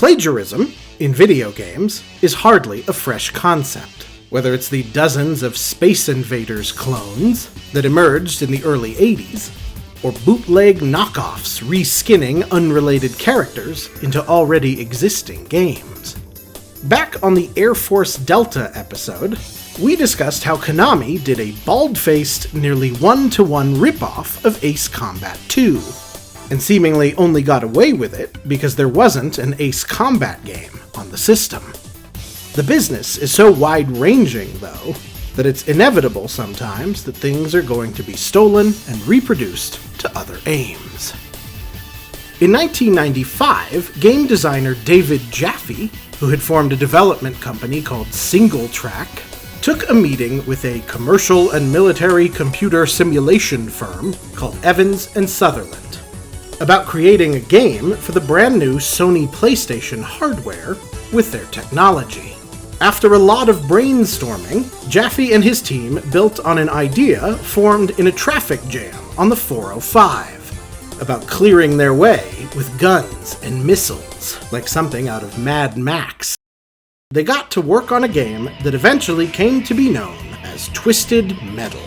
Plagiarism, in video games, is hardly a fresh concept. Whether it's the dozens of Space Invaders clones that emerged in the early 80s, or bootleg knockoffs reskinning unrelated characters into already existing games. Back on the Air Force Delta episode, we discussed how Konami did a bald-faced, nearly one-to-one ripoff of Ace Combat 2, and seemingly only got away with it because there wasn't an Ace Combat game on the system. The business is so wide-ranging, though, that it's inevitable sometimes that things are going to be stolen and reproduced to other aims. In 1995, game designer David Jaffe, who had formed a development company called Single Track, took a meeting with a commercial and military computer simulation firm called Evans and Sutherland about creating a game for the brand new Sony PlayStation hardware with their technology. After a lot of brainstorming, Jaffe and his team built on an idea formed in a traffic jam on the 405 about clearing their way with guns and missiles, like something out of Mad Max. They got to work on a game that eventually came to be known as Twisted Metal,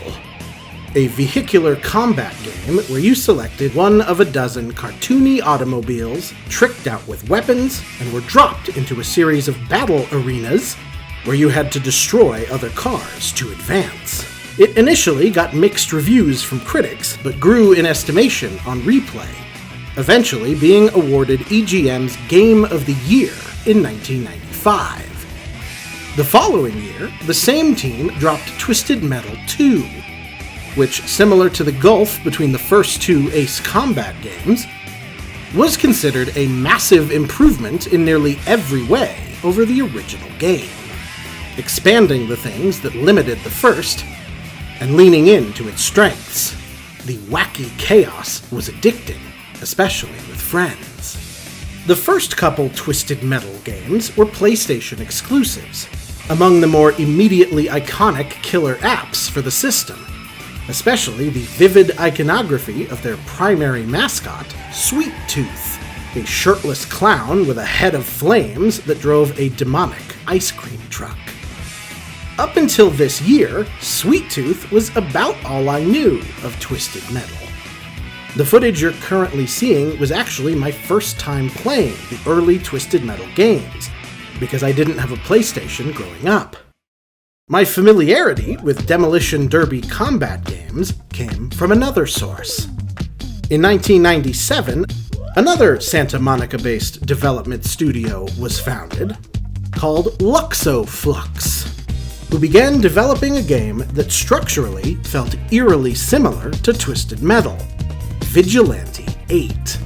a vehicular combat game where you selected one of a dozen cartoony automobiles tricked out with weapons and were dropped into a series of battle arenas where you had to destroy other cars to advance. It initially got mixed reviews from critics, but grew in estimation on replay, eventually being awarded EGM's Game of the Year in 1995. The following year, the same team dropped Twisted Metal 2, which, similar to the gulf between the first two Ace Combat games, was considered a massive improvement in nearly every way over the original game, expanding the things that limited the first, and leaning into its strengths. The wacky chaos was addicting, especially with friends. The first couple Twisted Metal games were PlayStation exclusives, among the more immediately iconic killer apps for the system, especially the vivid iconography of their primary mascot, Sweet Tooth, a shirtless clown with a head of flames that drove a demonic ice cream truck. Up until this year, Sweet Tooth was about all I knew of Twisted Metal. The footage you're currently seeing was actually my first time playing the early Twisted Metal games, because I didn't have a PlayStation growing up. My familiarity with Demolition Derby combat games came from another source. In 1997, another Santa Monica-based development studio was founded, called Luxoflux, who began developing a game that structurally felt eerily similar to Twisted Metal, Vigilante 8,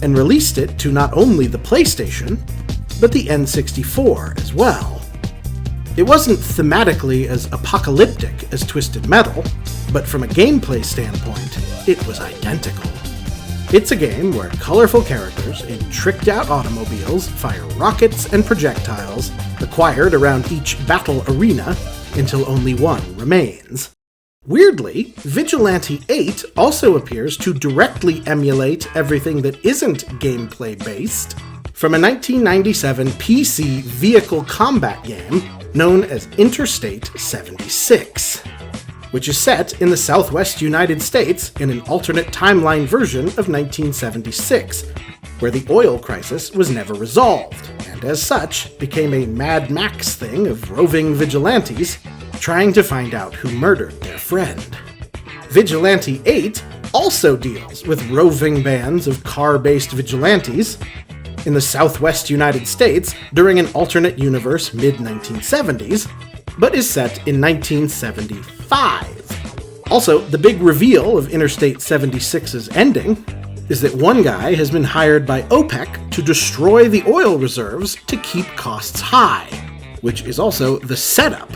and released it to not only the PlayStation, but the N64 as well. It wasn't thematically as apocalyptic as Twisted Metal, but from a gameplay standpoint, it was identical. It's a game where colorful characters in tricked-out automobiles fire rockets and projectiles acquired around each battle arena until only one remains. Weirdly, Vigilante 8 also appears to directly emulate everything that isn't gameplay-based from a 1997 PC vehicle combat game known as Interstate 76, which is set in the southwest United States in an alternate timeline version of 1976, where the oil crisis was never resolved, and as such became a Mad Max thing of roving vigilantes trying to find out who murdered their friend. Vigilante 8 also deals with roving bands of car-based vigilantes in the southwest United States during an alternate universe mid-1970s, but is set in 1975. Also, the big reveal of Interstate 76's ending is that one guy has been hired by OPEC to destroy the oil reserves to keep costs high, which is also the setup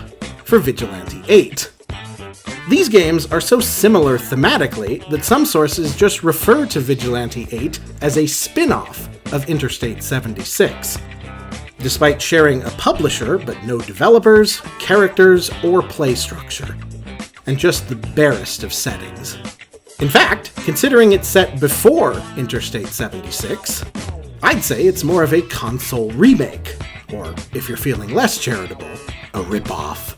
for Vigilante 8. These games are so similar thematically that some sources just refer to Vigilante 8 as a spin-off of Interstate 76, despite sharing a publisher but no developers, characters, or play structure, and just the barest of settings. In fact, considering it's set before Interstate 76, I'd say it's more of a console remake, or if you're feeling less charitable, a ripoff.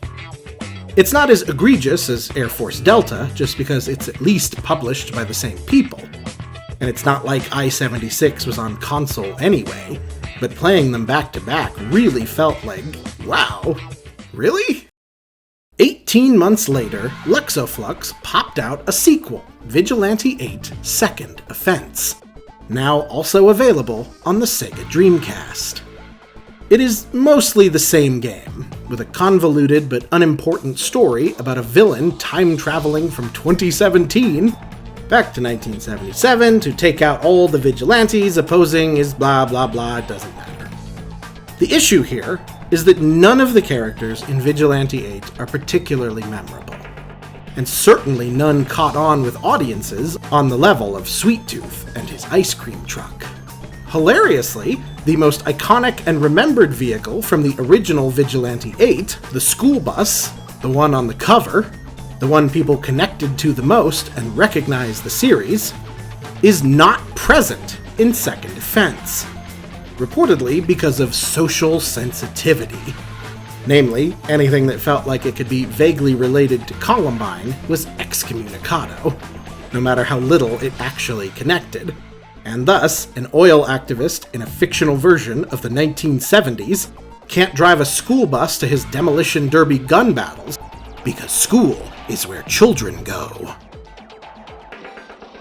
It's not as egregious as Air Force Delta, just because it's at least published by the same people. And it's not like I-76 was on console anyway, but playing them back to back really felt like, wow, really? 18 months later, Luxoflux popped out a sequel, Vigilante 8 Second Offense, now also available on the Sega Dreamcast. It is mostly the same game, with a convoluted but unimportant story about a villain time-traveling from 2017 back to 1977 to take out all the vigilantes opposing his blah blah blah, it doesn't matter. The issue here is that none of the characters in Vigilante 8 are particularly memorable, and certainly none caught on with audiences on the level of Sweet Tooth and his ice cream truck. Hilariously, the most iconic and remembered vehicle from the original Vigilante 8, the school bus, the one on the cover, the one people connected to the most and recognize the series, is not present in Second Offense, reportedly because of social sensitivity. Namely, anything that felt like it could be vaguely related to Columbine was excommunicado, no matter how little it actually connected. And thus, an oil activist in a fictional version of the 1970s can't drive a school bus to his demolition derby gun battles, because school is where children go.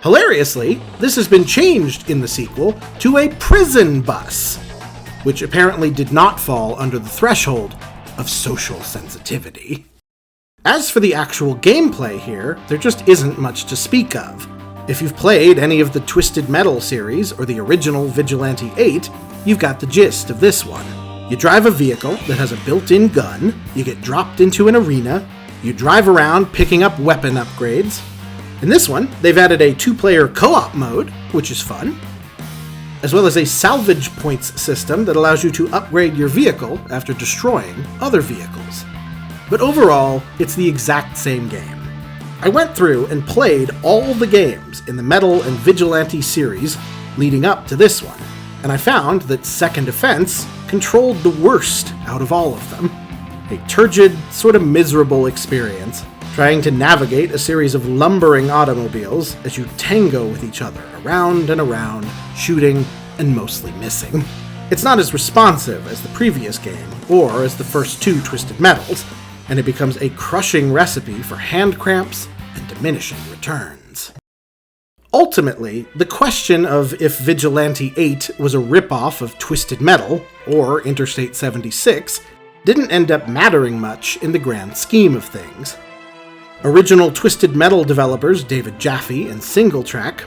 Hilariously, this has been changed in the sequel to a prison bus, which apparently did not fall under the threshold of social sensitivity. As for the actual gameplay here, there just isn't much to speak of. If you've played any of the Twisted Metal series or the original Vigilante 8, you've got the gist of this one. You drive a vehicle that has a built-in gun, you get dropped into an arena, you drive around picking up weapon upgrades. In this one, they've added a 2-player co-op mode, which is fun, as well as a salvage points system that allows you to upgrade your vehicle after destroying other vehicles. But overall, it's the exact same game. I went through and played all the games in the Metal and Vigilante series leading up to this one, and I found that Second Offense controlled the worst out of all of them. A turgid, sort of miserable experience, trying to navigate a series of lumbering automobiles as you tango with each other around and around, shooting and mostly missing. It's not as responsive as the previous game, or as the first 2 Twisted Metals, and it becomes a crushing recipe for hand cramps and diminishing returns. Ultimately, the question of if Vigilante 8 was a ripoff of Twisted Metal, or Interstate 76, didn't end up mattering much in the grand scheme of things. Original Twisted Metal developers David Jaffe and Singletrack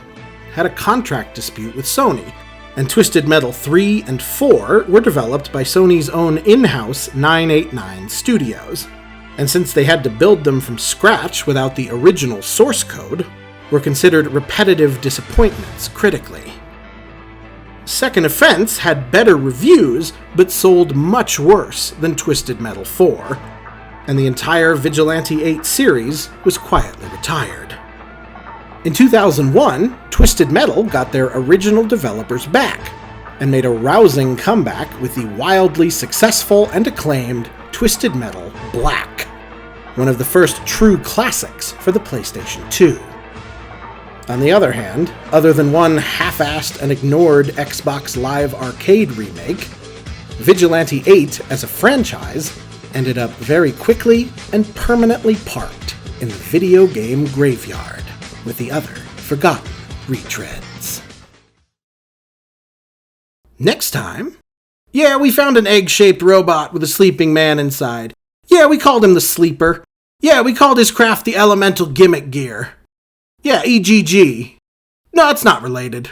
had a contract dispute with Sony, and Twisted Metal 3 and 4 were developed by Sony's own in-house 989 Studios, and since they had to build them from scratch without the original source code, were considered repetitive disappointments critically. Second Offense had better reviews, but sold much worse than Twisted Metal 4, and the entire Vigilante 8 series was quietly retired. In 2001, Twisted Metal got their original developers back, and made a rousing comeback with the wildly successful and acclaimed Twisted Metal Black, one of the first true classics for the PlayStation 2. On the other hand, other than one half-assed and ignored Xbox Live Arcade remake, Vigilante 8 as a franchise ended up very quickly and permanently parked in the video game graveyard with the other forgotten retreads. Next time, yeah, we found an egg-shaped robot with a sleeping man inside. Yeah, we called him the Sleeper. Yeah, we called his craft the Elemental Gimmick Gear. Yeah, EGG. No, it's not related.